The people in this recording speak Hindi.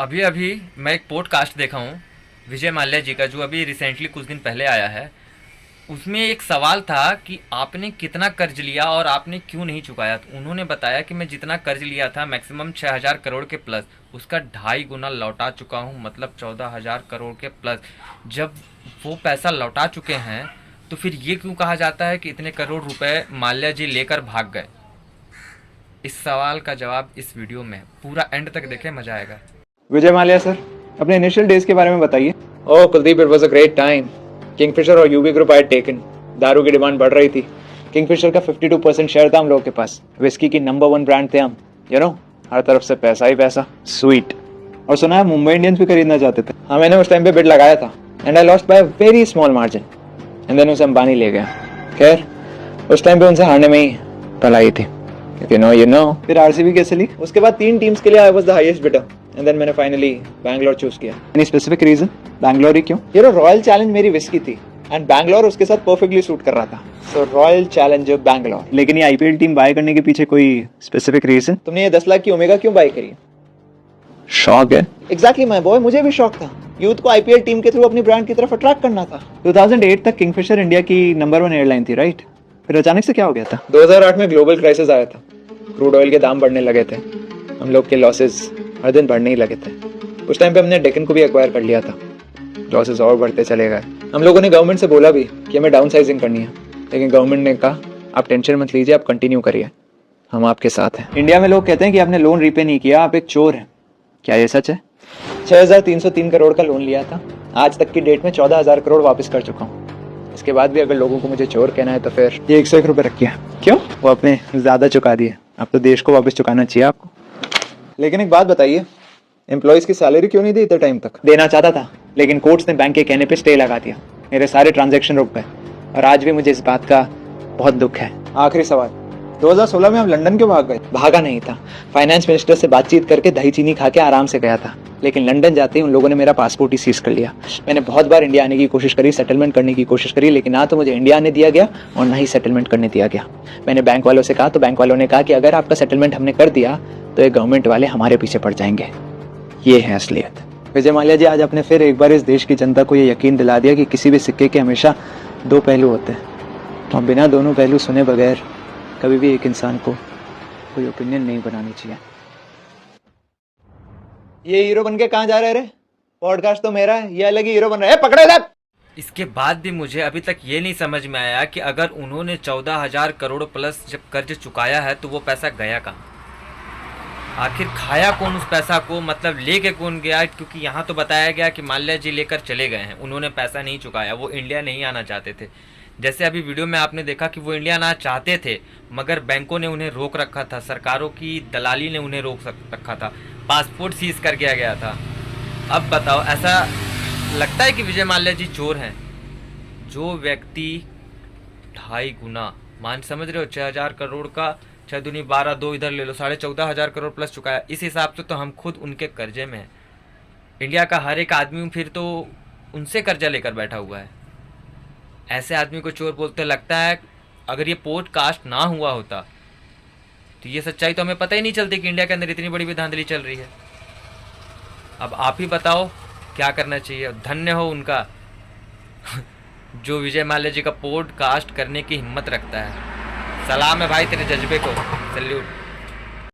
अभी अभी मैं एक पॉडकास्ट देखा हूँ विजय माल्या जी का, जो अभी रिसेंटली कुछ दिन पहले आया है। उसमें एक सवाल था कि आपने कितना कर्ज लिया और आपने क्यों नहीं चुकाया। तो उन्होंने बताया कि मैं जितना कर्ज लिया था मैक्सिमम 6,000 करोड़ के प्लस, उसका 2.5 गुना लौटा चुका हूँ, मतलब 14,000 करोड़ के प्लस। जब वो पैसा लौटा चुके हैं तो फिर ये क्यों कहा जाता है कि इतने करोड़ रुपए माल्या जी लेकर भाग गए। इस सवाल का जवाब इस वीडियो में है। पूरा एंड तक देखें, मजा आएगा। विजय माल्या सर, अपने इनिशियल डेज के बारे में बताइए। Oh Kuldeep, it was a great time. Kingfisher और यूबी ग्रुप आई टेकन। दारू की डिमांड बढ़ रही थी। किंगफिशर का 52% शेयर था हम लोगों के पास। विस्की की नंबर 1 ब्रांड थे हम। हर तरफ से पैसा ही पैसा। स्वीट। और सुना है मुंबई इंडियंस भी खरीदना चाहते थे। हाँ, मैंने उस टाइम पे बिड लगाया था and I lost by very small margin and then उसे अंबानी ले गया। खैर, उस टाइम पे उनसे हारने में ही भलाई थी। You know. फिर आरसीबी कैसे ली? उसके बाद 3 टीम्स के लिए I was the highest bidder and then मैंने फाइनली बैंगलोर चूज किया। Any specific reason? बैंगलोर ही क्यों? रॉयल चैलेंज मेरी विस्की थी एंड बैंगलोर उसके साथ परफेक्टली सूट कर रहा था। So Royal Challenger Bangalore. लेकिन ये आईपीएल टीम बाय करने के पीछे कोई स्पेसिफिक रीजन? तुमने ये 10 लाख की ओमेगा क्यों बाय करी? शौक है। एग्जैक्टली माय बॉय, मुझे भी शौक था। यूथ को आईपीएल टीम के थ्रू अपनी ब्रांड की तरफ अट्रैक्ट करना था। 2008 तक किंगफिशर इंडिया की नंबर 1 एयरलाइन थी, राइट? फिर अचानक से क्या हो गया था? 2008 में ग्लोबल क्राइसिस आया था। क्रूड ऑयल के दाम बढ़ने लगे थे। हम लोग के लॉसेस हर दिन बढ़ने ही लगे थे। उस टाइम पे हमने डेक्कन को भी एक्वायर कर लिया था। लॉसेस और बढ़ते चले गए। हम लोगों ने गवर्नमेंट से बोला भी कि हमें डाउनसाइजिंग करनी है, लेकिन गवर्नमेंट ने कहा आप टेंशन मत लीजिए, आप कंटिन्यू करिए, हम आपके साथ हैं। इंडिया में लोग कहते हैं कि आपने लोन रीपे नहीं किया, आप एक चोर हैं। क्या ये सच है? 6,303 करोड़ का लोन लिया था। आज तक की डेट में 14,000 करोड़ वापस कर चुका हूँ। इसके बाद भी अगर लोगों को मुझे चोर कहना है तो फिर ये 101 रुपए रखिए। क्यों? वो आपने ज्यादा चुका दिए, अब तो देश को वापस चुकाना चाहिए आपको। लेकिन एक बात बताइए, एम्प्लॉयज की सैलरी क्यों नहीं दी इतने टाइम तक? देना चाहता था, लेकिन कोर्ट्स ने बैंक के कहने पे स्टे लगा दिया। मेरे सारे ट्रांजैक्शन रुक गए और आज भी मुझे इस बात का बहुत दुख है। आखिरी सवाल, 2016 में आप लंदन क्यों भाग गए? भागा नहीं था, फाइनेंस मिनिस्टर से बातचीत करके दही चीनी खा के आराम से गया था। लेकिन लंदन जाते ही उन लोगों ने मेरा पासपोर्ट ही सीज कर लिया। मैंने बहुत बार इंडिया आने की कोशिश करी, सेटलमेंट करने की कोशिश करी, लेकिन ना तो मुझे इंडिया आने दिया गया और ना ही सेटलमेंट करने दिया गया। मैंने बैंक वालों से कहा तो बैंक वालों ने कहा कि अगर आपका सेटलमेंट हमने कर दिया तो ये गवर्नमेंट वाले हमारे पीछे पड़ जाएंगे। ये है असलियत। विजय माल्या जी, आज आपने फिर एक बार इस देश की जनता को ये यकीन दिला दिया कि किसी भी सिक्के के हमेशा 2 पहलू होते हैं और बिना दोनों पहलू सुने बगैर कभी भी एक इंसान को कोई ओपिनियन नहीं बनानी चाहिए। ये हीरो बन के कहाँ जा रहे रे? पॉडकास्ट तो मेरा है, ये अलग ही हीरो बन रहा है। पकड़े लग। इसके बाद भी मुझे अभी तक ये नहीं समझ में आया कि अगर उन्होंने 14,000 करोड़ प्लस जब कर्ज चुकाया है तो वो पैसा गया कहाँ? आखिर खाया कौन उस पैसा को, मतलब लेके कौन गया? क्योंकि यहाँ तो बताया गया कि माल्या जी लेकर चले गए हैं, उन्होंने पैसा नहीं चुकाया, वो इंडिया नहीं आना चाहते थे। जैसे अभी वीडियो में आपने देखा कि वो इंडिया आना चाहते थे मगर बैंकों ने उन्हें रोक रखा था, सरकारों की दलाली ने उन्हें रोक रखा था, पासपोर्ट सीज कर दिया गया था। अब बताओ, ऐसा लगता है कि विजय माल्या जी चोर हैं? जो व्यक्ति 2.5 गुना मान, समझ रहे हो, 6,000 करोड़ का 6 दूनी 12, 2 इधर ले लो, 14,500 करोड़ प्लस चुकाया। इस हिसाब से तो हम खुद उनके कर्जे में हैं। इंडिया का हर एक आदमी फिर तो उनसे कर्जा लेकर बैठा हुआ है। ऐसे आदमी को चोर बोलते लगता है। अगर ये पॉडकास्ट ना हुआ होता तो ये सच्चाई तो हमें पता ही नहीं चलती कि इंडिया के अंदर इतनी बड़ी भी धांधली चल रही है। अब आप ही बताओ क्या करना चाहिए। धन्य हो उनका जो विजय माल्या जी का पॉडकास्ट करने की हिम्मत रखता है। सलाम है भाई तेरे जज्बे को, सैल्यूट।